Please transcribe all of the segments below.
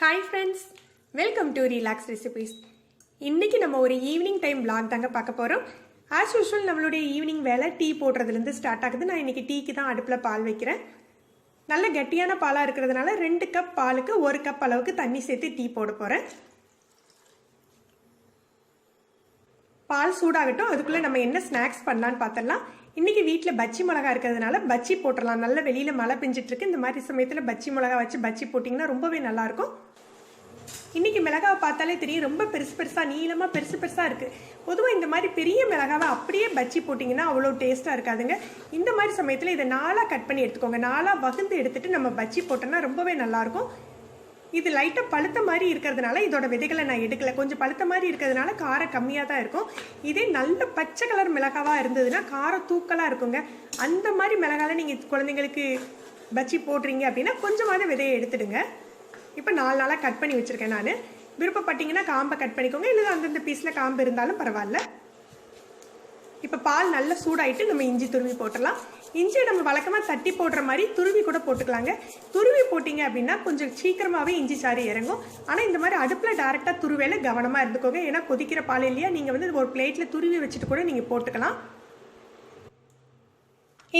Hi friends, welcome to Relax Recipes. இன்னைக்கு நம்ம ஒரு ஈவினிங் டைம் vlog தாங்க பார்க்க போறோம். As usual நம்மளுடைய ஈவினிங் வேலை டீ போடுறதுல இருந்து ஸ்டார்ட் ஆகுது. நான் இன்னைக்கு டீக்கு தான் அடுப்புல பால் வைக்கிறேன். நல்ல கட்டியான பாலா இருக்குிறதுனால 2 கப் பாலுக்கு 1 கப் அளவுக்கு தண்ணி சேர்த்து டீ போட போறேன். பால் சூடாகட்டும். அதுக்குள்ள நம்ம என்ன ஸ்நாக்ஸ் பண்ணலாம்னு பார்த்தறலாம். இன்னைக்கு வீட்ல பஜ்ஜி மிளகாய் இருக்குிறதுனால பஜ்ஜி போட்றலாம். நல்ல வெளியில மழை பெஞ்சிட்டு இருக்கு. இந்த மாதிரி சமயத்துல பஜ்ஜி மிளகாய் வச்சு பஜ்ஜி போடிங்கனா ரொம்பவே நல்லா இருக்கும். இன்னைக்கு மிளகாவை பார்த்தாலே தெரியும் ரொம்ப பெருசா நீளமா பெருசா இருக்கு. பொதுவா இந்த மாதிரி பெரிய மிளகாவை அப்படியே பஜ்ஜி போடிங்கனா அவ்வளவு டேஸ்டா இருக்காதுங்க. இந்த மாதிரி சமயத்துல இத நாலா கட் பண்ணி எடுத்துக்கோங்க. நாலா வகுந்து எடுத்துட்டு நம்ம பஜ்ஜி போட்டோம்னா ரொம்பவே நல்லா இருக்கும். இது லைட்டா பழுத்த மாதிரி இருக்கிறதுனால இதோட விதைகளை நான் எடுக்கல. கொஞ்சம் பழுத்த மாதிரி இருக்கிறதுனால காரம் கம்மியா தான் இருக்கும். இதே நல்ல பச்சை கலர் மிளகாவா இருந்ததுன்னா காரம் தூக்கலா இருக்குங்க. அந்த மாதிரி மிளகால நீங்க குழந்தைங்களுக்கு பஜ்ஜி போடுறீங்க அப்படின்னா கொஞ்சமாவது விதையை எடுத்துடுங்க. இப்போ 4 நாளா கட் பண்ணி வச்சிருக்கேன் நான். விருப்பப்பட்டீங்கன்னா காம்பை கட் பண்ணிக்கோங்க. இல்லை அந்தந்த பீஸ்ல காம்பு இருந்தாலும் பரவாயில்ல. இப்போ பால் நல்லா சூடாயிட்டு நம்ம இஞ்சி துருவி போட்டுடலாம். இஞ்சியை நம்ம வழக்கமாக தட்டி போடுற மாதிரி துருவி கூட போட்டுக்கலாங்க. துருவி போட்டிங்க அப்படின்னா கொஞ்சம் சீக்கிரமாகவே இஞ்சி சாறு இறங்கும். ஆனால் இந்த மாதிரி அடுப்பில் டேரெக்டாக துருவேல கவனமாக இருந்துக்கோங்க. ஏன்னா கொதிக்கிற பால் இல்லையா, நீங்கள் வந்து ஒரு பிளேட்டில் துருவி வச்சுட்டு கூட நீங்கள் போட்டுக்கலாம்.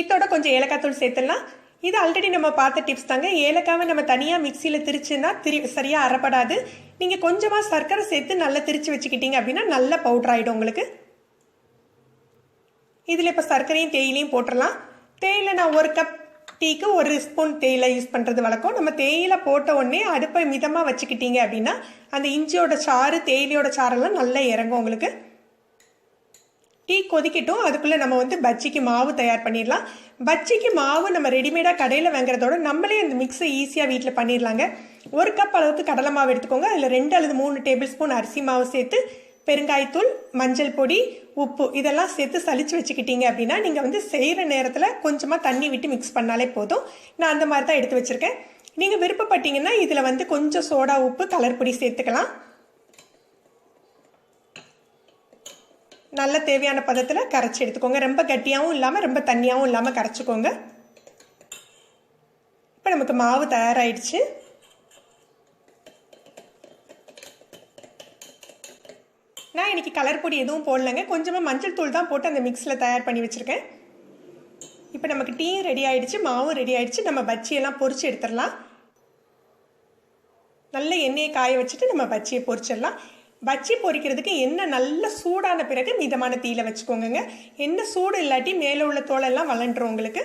இதோட கொஞ்சம் ஏலக்காய் தூள் சேர்த்துடலாம். இது ஆல்ரெடி நம்ம பார்த்த டிப்ஸ் தாங்க. ஏலக்காவை நம்ம தனியாக மிக்சியில் திரிச்சுன்னா சரியாக அரைப்படாது. நீங்கள் கொஞ்சமாக சர்க்கரை சேர்த்து நல்லா திரிச்சு வச்சுக்கிட்டீங்க அப்படின்னா நல்ல பவுடர் ஆகிடும் உங்களுக்கு. இதில் இப்போ சர்க்கரையும் தேயிலையும் போட்டுடலாம். தேயிலை நான் 1 கப் டீக்கு 1 ஸ்பூன் தேயிலை யூஸ் பண்ணுறது வழக்கம். நம்ம தேயிலை போட்ட உடனே அடுப்பை மிதமாக வச்சுக்கிட்டீங்க அப்படின்னா அந்த இஞ்சியோட சாறு தேயிலையோட சாரெல்லாம் நல்லா இறங்கும் உங்களுக்கு. டீ கொதிக்கட்டும். அதுக்குள்ளே நம்ம வந்து பஜ்ஜிக்கு மாவு தயார் பண்ணிடலாம். பஜ்ஜிக்கு மாவு நம்ம ரெடிமேடாக கடையில் வாங்குறதோட நம்மளே அந்த மிக்ஸை ஈஸியாக வீட்டில் பண்ணிடலாங்க. 1 கப் அளவுக்கு கடலை மாவு எடுத்துக்கோங்க. அதில் 2 அல்லது 3 டேபிள் ஸ்பூன் அரிசி மாவு சேர்த்து பெருங்காயத்தூள், மஞ்சள் பொடி, உப்பு இதெல்லாம் சேர்த்து சலிச்சு வச்சுக்கிட்டீங்க அப்படின்னா நீங்கள் வந்து செய்கிற நேரத்தில் கொஞ்சமாக தண்ணி விட்டு மிக்ஸ் பண்ணாலே போதும். நான் அந்த மாதிரி தான் எடுத்து வச்சுருக்கேன். நீங்கள் விருப்பப்பட்டீங்கன்னா இதில் வந்து கொஞ்சம் சோடா உப்பு கலர் பொடி சேர்த்துக்கலாம். நல்ல தேவையான பதத்தில் கரைச்சி எடுத்துக்கோங்க. ரொம்ப கட்டியாகவும் இல்லாமல் ரொம்ப தண்ணியாகவும் இல்லாமல் கரைச்சிக்கோங்க. இப்போ நமக்கு மாவு தயாராகிடுச்சு. நான் இன்னைக்கு கலர் பொடி எதுவும் போடலைங்க. கொஞ்சமாக மஞ்சள் தூள் தான் போட்டு அந்த மிக்ஸில் தயார் பண்ணி வச்சுருக்கேன். இப்போ நமக்கு டீயும் ரெடி ஆகிடுச்சு, மாவும் ரெடி ஆகிடுச்சு. நம்ம பஜ்ஜியெல்லாம் பொரிச்சு எடுத்துடலாம். நல்ல எண்ணெயை காய வச்சுட்டு நம்ம பஜ்ஜியை பொரிச்சிடலாம். பஜ்ஜி பொரிக்கிறதுக்கு எண்ணெய் நல்ல சூடான பிறகு மிதமான தீயில வச்சுக்கோங்க. எண்ணெய் சூடு இல்லாட்டி மேலே உள்ள தோலெல்லாம் வளண்டுரும் உங்களுக்கு.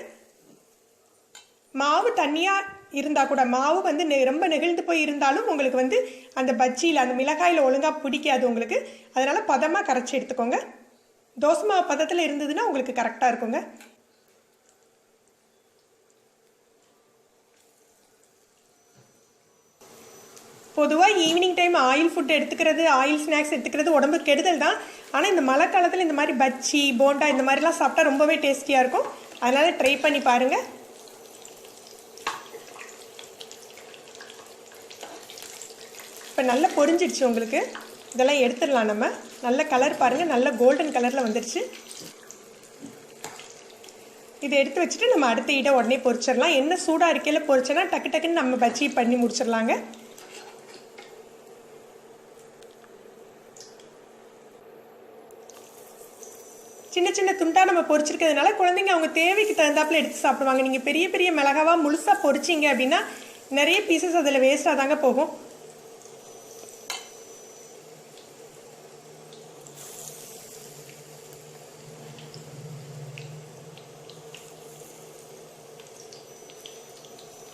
மாவு தண்ணியாக இருந்தால் கூட மாவு வந்து ரொம்ப நெகிழ்ந்து போய் இருந்தாலும் உங்களுக்கு வந்து அந்த பஜ்ஜியில் அந்த மிளகாயில் ஒழுங்காக பிடிக்காது உங்களுக்கு. அதனால் பதமாக கரைச்சி எடுத்துக்கோங்க. தோசை மாவு பதத்தில் இருந்ததுன்னா உங்களுக்கு கரெக்டாக இருக்குங்க. பொதுவாக ஈவினிங் டைம் ஆயில் ஃபுட் எடுத்துக்கிறது, ஆயில் ஸ்நாக்ஸ் எடுத்துக்கிறது உடம்புக்கு கெடுதல் தான். ஆனால் இந்த மழை காலத்தில் இந்த மாதிரி பஜ்ஜி, போண்டா இந்த மாதிரிலாம் சாப்பிட்டா ரொம்பவே டேஸ்டியாக இருக்கும். அதனால் ட்ரை பண்ணி பாருங்கள். இப்போ நல்லா பொரிஞ்சிடுச்சு உங்களுக்கு. இதெல்லாம் எடுத்துடலாம் நம்ம. நல்ல கலர் பாருங்கள், நல்ல கோல்டன் கலரில் வந்துடுச்சு. இதை எடுத்து வச்சுட்டு நம்ம அடுத்த இட உடனே பொரிச்சிடலாம். என்ன சூடாக இருக்கையில் பொரிச்சோன்னா டக்கு டக்குன்னு நம்ம பஜ்ஜி பண்ணி முடிச்சிடலாங்க. சின்ன சின்ன துண்டா நம்ம பொரிச்சிருக்கிறதுனால குழந்தைங்க அவங்க தேவைக்கு தகுந்தாப்புல எடுத்து சாப்பிடுவாங்க. நீங்கள் பெரிய பெரிய மிளகாவா முழுசாக பொரிச்சிங்க அப்படின்னா நிறைய பீசஸ் அதில் வேஸ்டாக தாங்க போகும்.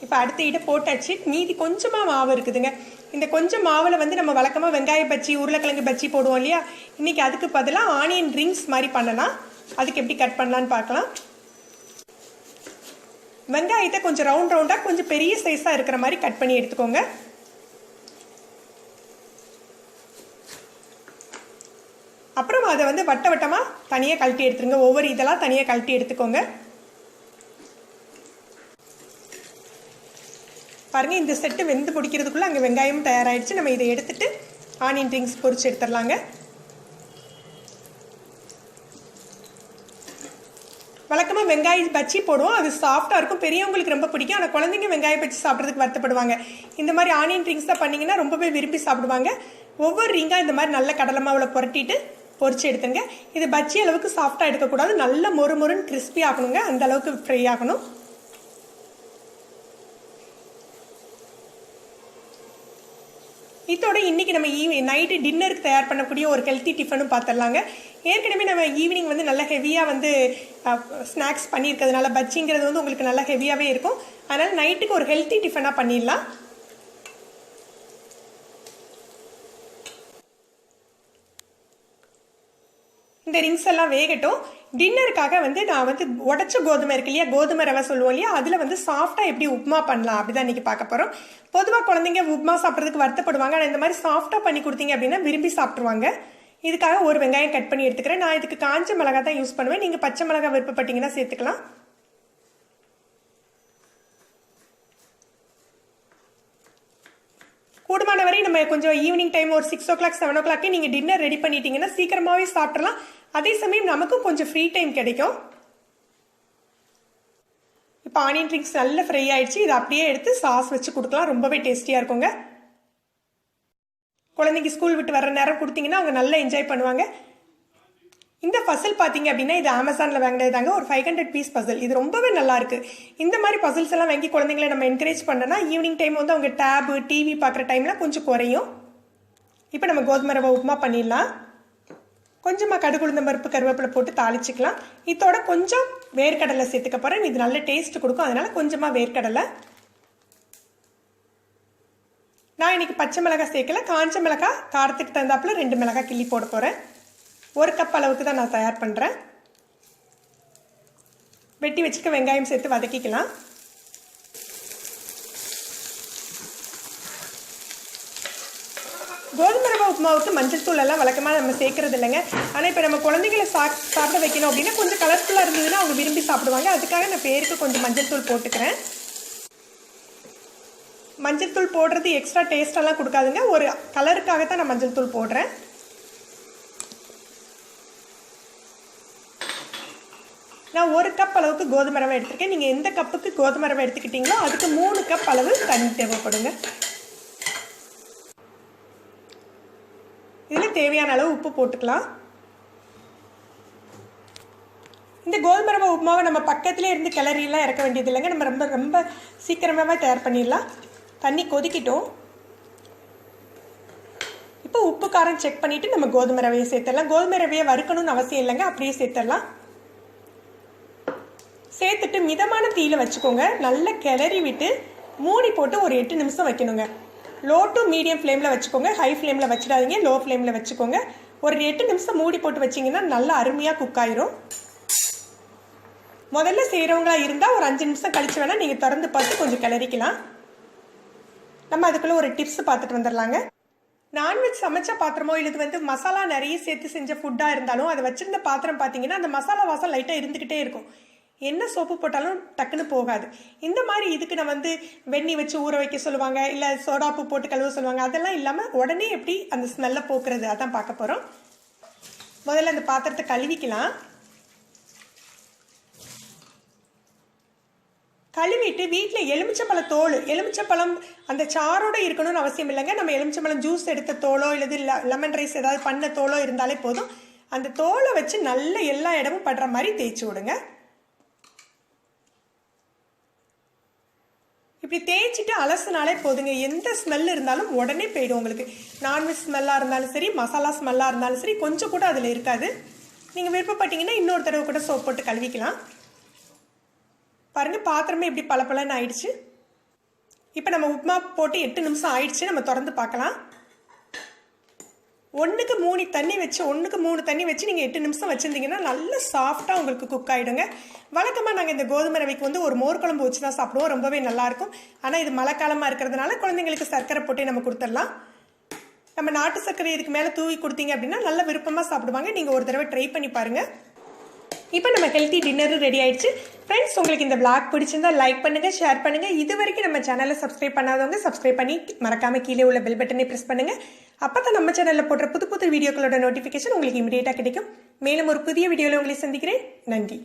இப்போ அடுத்த இட போட்டாச்சு. மீதி கொஞ்சமாக மாவு இருக்குதுங்க. இந்த கொஞ்சம் மாவில் வந்து நம்ம வழக்கமாக வெங்காய பஜ்ஜி, உருளைக்கிழங்கு பஜ்ஜி போடுவோம் இல்லையா, இன்றைக்கி அதுக்கு பதிலாக ஆனியன் ரிங்ஸ் மாதிரி பண்ணலாம். அதுக்கு எப்படி கட் பண்ணலான்னு பார்க்கலாம். வெங்காயத்தை கொஞ்சம் ரவுண்டாக கொஞ்சம் பெரிய சைஸாக இருக்கிற மாதிரி கட் பண்ணி எடுத்துக்கோங்க. அப்புறம் அதை வந்து வட்டமாக தனியாக கழட்டி எடுத்துருங்க. ஒவ்வொரு இதெல்லாம் தனியாக கழட்டி எடுத்துக்கோங்க. பாருங்கள், இந்த செட்டு வெந்து பிடிக்கிறதுக்குள்ளே அங்கே வெங்காயமும் தயாராகிடுச்சு. நம்ம இதை எடுத்துட்டு ஆனியன் ரிங்ஸ் பொரிச்சு எடுத்துடலாங்க. வழக்கமாக வெங்காய பஜ்ஜி போடுவோம், அது சாஃப்டாக இருக்கும், பெரியவங்களுக்கு ரொம்ப பிடிக்கும். ஆனால் குழந்தைங்க வெங்காய பஜ்ஜி சாப்பிட்றதுக்கு வருத்தப்படுவாங்க. இந்த மாதிரி ஆனியன் ரிங்ஸ் தான் பண்ணிங்கன்னா ரொம்பவே விரும்பி சாப்பிடுவாங்க. ஒவ்வொரு ரிங்காக இந்த மாதிரி நல்ல கடலை மாவில் புரட்டிட்டு பொரிச்சு எடுத்துங்க. இது பஜ்ஜி அளவுக்கு சாஃப்டாக எடுக்கக்கூடாது, நல்ல மொறு மொறுன்னு கிறிஸ்பி ஆகணுங்க, அந்த அளவுக்கு ஃப்ரை ஆகணும். இதோட இன்னைக்கு நம்ம நைட்டு டின்னருக்கு தயார் பண்ணக்கூடிய ஒரு ஹெல்த்தி டிஃபனும் பார்த்துடலாங்க. ஏற்கனவே நம்ம ஈவினிங் வந்து நல்லா ஹெவியாக வந்து ஸ்நாக்ஸ் பண்ணியிருக்கிறதுனால பஜ்ஜிங்கிறது வந்து உங்களுக்கு நல்லா ஹெவியாகவே இருக்கும். அதனால் நைட்டுக்கு ஒரு ஹெல்த்தி டிஃபனாக பண்ணிடலாம். இந்த ரிங்ஸ் எல்லாம் வேகட்டும். டின்னருக்காக வந்து நான் வந்து உடச்ச கோதுமை இருக்கு இல்லையா, கோதுமை ரவை சொல்லுவோம் இல்லையா, அதில் வந்து சாஃப்டாக எப்படி உப்மா பண்ணலாம் அப்படிதான் இன்னைக்கு பார்க்க போகிறோம். பொதுவாக குழந்தைங்க உப்மா சாப்பிட்றதுக்கு வருத்தப்படுவாங்க, ஆனால் இந்த மாதிரி சாஃப்டாக பண்ணி கொடுத்தீங்க அப்படின்னா விரும்பி சாப்பிட்ருவாங்க. இதுக்காக ஒரு வெங்காயம் கட் பண்ணி எடுத்துக்கிறேன். நான் இதுக்கு காஞ்ச மிளகாய் தான் யூஸ் பண்ணுவேன், நீங்கள் பச்சை மிளகாய் விருப்பப்பட்டீங்கன்னா சேர்த்துக்கலாம். கூடுமான வரை நம்ம கொஞ்சம் ஈவினிங் டைம் ஒரு 6 o'clock 7 o'clock நீங்கள் டின்னர் ரெடி பண்ணிட்டீங்கன்னா சீக்கிரமாகவே சாப்பிட்றலாம். அதே சமயம் நமக்கும் கொஞ்சம் ஃப்ரீ டைம் கிடைக்கும். இப்போ ஆனியன் ரிங்ஸ் நல்ல ஃப்ரை ஆயிடுச்சு. இதை அப்படியே எடுத்து சாஸ் வச்சு கொடுக்கலாம், ரொம்பவே டேஸ்டியாக இருக்குங்க. குழந்தைங்க ஸ்கூல் விட்டு வர நேரம் கொடுத்தீங்கன்னா அவங்க நல்லா என்ஜாய் பண்ணுவாங்க. இந்த பசில் பார்த்தீங்க அப்படின்னா இது அமேசானில் வாங்கினது தாங்க, ஒரு 500 பீஸ் பசில். இது ரொம்பவே நல்லா இருக்கு. இந்த மாதிரி பசில்ஸ் எல்லாம் வாங்கி குழந்தைங்களை நம்ம என்கரேஜ் பண்ணோன்னா ஈவினிங் டைம் வந்து அவங்க டேபு டிவி பார்க்குற டைம்ல கொஞ்சம் குறையும். இப்போ நம்ம கோதுமை ரவை உப்புமா பண்ணிடலாம். கொஞ்சமாக கடுகு உளுந்தம் பருப்பு கருவேப்பிலை போட்டு தாளிச்சிக்கலாம். இதோட கொஞ்சம் வேர்க்கடலை சேர்த்துக்க போகிறேன், இது நல்ல டேஸ்ட் கொடுக்கும், அதனால கொஞ்சமாக வேர்க்கடலை. நான் இன்னைக்கு பச்சை மிளகாய் சேர்க்கல, காஞ்ச மிளகாய் காரத்துக்கு தகுந்தாப்புல 2 மிளகாய் கிள்ளி போட போகிறேன். 1 கப் அளவுக்கு தான் நான் தயார் பண்ணுறேன். வெட்டி வச்சுக்க வெங்காயம் சேர்த்து வதக்கிக்கலாம். கோதுமை ரவை உப்புமாவுக்கு மஞ்சள் தூள் எல்லாம் வழக்கமாக நம்ம சேர்க்கறது இல்லைங்க. ஆனால் இப்போ நம்ம குழந்தைகளை சாப்பிட வைக்கணும் அப்படின்னா கொஞ்சம் கலர்ஃபுல்லாக இருந்ததுன்னா அவங்க விரும்பி சாப்பிடுவாங்க. அதுக்காக நான் பேருக்கு கொஞ்சம் மஞ்சள் தூள் போட்டுக்கிறேன். மஞ்சள் தூள் போடுறது எக்ஸ்ட்ரா டேஸ்டெல்லாம் கொடுக்காதுங்க, ஒரு கலருக்காகத்தான் நான் மஞ்சள் தூள் போடுறேன். நான் 1 கப் அளவுக்கு கோதுமை ரவை எடுத்துருக்கேன். நீங்கள் எந்த கப்புக்கு கோதுமை ரவை எடுத்துக்கிட்டீங்களோ அதுக்கு 3 கப் அளவு தண்ணி தேவைப்படுங்க. இதில் தேவையான அளவு உப்பு போட்டுக்கலாம். இந்த கோதுமை ரவை உப்புமாவை நம்ம பக்கத்துலேயே இருந்து கிளறிலாம் இறக்க வேண்டியது இல்லைங்க, நம்ம ரொம்ப ரொம்ப சீக்கிரமாகவே தயார் பண்ணிடலாம். தண்ணி கொதிக்கிட்டோம். இப்போ உப்பு காரம் செக் பண்ணிவிட்டு நம்ம கோதுமை ரவையை சேர்த்துடலாம். கோதுமை ரவையை வறுக்கணும்னு அவசியம் இல்லைங்க, அப்படியே சேர்த்துடலாம். சேர்த்துட்டு மிதமான தீயில வச்சுக்கோங்க. நல்லா கிளறி விட்டு மூடி போட்டு ஒரு 8 நிமிஷம் வைக்கணுங்க. லோ டு மீடியம் ஃப்ளேமில் வச்சுக்கோங்க, ஹை ஃப்ளேமில் வச்சிடாதீங்க, லோ ஃப்ளேமில் வச்சுக்கோங்க. ஒரு 8 நிமிஷம் மூடி போட்டு வச்சிங்கன்னா நல்லா அருமையாக குக் ஆயிரும். முதல்ல செய்கிறவங்களா இருந்தால் ஒரு 5 நிமிஷம் கழிச்சு வேணால் நீங்கள் திறந்து பார்த்து கொஞ்சம் கிளறிக்கலாம். நம்ம அதுக்குள்ளே ஒரு டிப்ஸ் பார்த்துட்டு வந்துடலாங்க. நான்வெஜ் சமைச்ச பாத்திரமோ இல்லை வந்து மசாலா நிறைய சேர்த்து செஞ்ச ஃபுட்டாக இருந்தாலும் அதை வச்சிருந்த பாத்திரம் பார்த்தீங்கன்னா அந்த மசாலா வாசம் லைட்டாக இருந்துக்கிட்டே இருக்கும். என்ன சோப்பு போட்டாலும் டக்குன்னு போகாது. இந்த மாதிரி இதுக்கு நான் வந்து வெந்நி வச்சு ஊற வைக்க சொல்லுவாங்க, இல்லை சோடாப்பு போட்டு கழுவ சொல்லுவாங்க. அதெல்லாம் இல்லாமல் உடனே எப்படி அந்த ஸ்மெல்லை போக்குறது அதான் பார்க்க போகிறோம். முதல்ல அந்த பாத்திரத்தை கழுவிக்கலாம். கழுவிட்டு வீட்டில் எலுமிச்சப்பழம் அந்த சாரோட இருக்கணும்னு அவசியம் இல்லைங்க. நம்ம எலுமிச்சப்பழம் ஜூஸ் எடுத்த தோலோ இல்லை லெமன் ரைஸ் ஏதாவது பண்ண தோலோ இருந்தாலே போதும். அந்த தோலை வச்சு நல்ல எல்லா இடமும் படுற மாதிரி தேய்ச்சி விடுங்க. இப்படி தேய்ச்சிட்டு அலசினாலே போதுங்க. எந்த ஸ்மெல் இருந்தாலும் உடனே போயிடும் உங்களுக்கு. நான்வெஜ் ஸ்மெல்லாக இருந்தாலும் சரி, மசாலா ஸ்மெல்லாக இருந்தாலும் சரி, கொஞ்சம் கூட அதில் இருக்காது. நீங்கள் விருப்பப்பட்டீங்கன்னா இன்னொரு தடவை கூட சோப் போட்டு கழுவிக்கலாம். பாருங்கள், பாத்திரமே இப்படி பளபளன்னு ஆயிடுச்சு. இப்போ நம்ம உப்புமா போட்டு 8 நிமிஷம் ஆயிடுச்சு. நம்ம திறந்து பார்க்கலாம். 1க்கு 3 தண்ணி வச்சு நீங்கள் 8 நிமிஷம் வச்சுருந்தீங்கன்னா நல்லா சாஃப்டாக உங்களுக்கு குக் ஆகிடுங்க. வழக்கமாக நாங்கள் இந்த கோதுமை ரவைக்கு வந்து ஒரு மோர் குழம்பு வச்சு தான் சாப்பிடுவோம், ரொம்பவே நல்லாயிருக்கும். ஆனால் இது மழை காலமாக இருக்கிறதுனால குழந்தைங்களுக்கு சர்க்கரை போட்டு நம்ம கொடுத்துடலாம். நம்ம நாட்டு சர்க்கரை இதுக்கு மேலே தூவி கொடுத்தீங்க அப்படின்னா நல்ல விருப்பமாக சாப்பிடுவாங்க. நீங்கள் ஒரு தடவை ட்ரை பண்ணி பாருங்கள். இப்போ நம்ம ஹெல்த்தி டின்னரும் ரெடி ஆயிடுச்சு. ஃப்ரெண்ட்ஸ், உங்களுக்கு இந்த vlog பிடிச்சிருந்தா லைக் பண்ணுங்கள், ஷேர் பண்ணுங்கள். இது வரைக்கும் நம்ம சேனலை சப்ஸ்கிரைப் பண்ணாதவங்க சப்ஸ்கிரைப் பண்ணி மறக்காமல் கீழே உள்ள பெல் பட்டனை ப்ரெஸ் பண்ணுங்கள். அப்போ தான் நம்ம சேனலில் போடுற புது புது வீடியோக்களோட நோட்டிஃபிகேஷன் உங்களுக்கு இமீடியட்டாக கிடைக்கும். மேலும் ஒரு புதிய வீடியோவில் உங்களை சந்திக்கிறேன். நன்றி.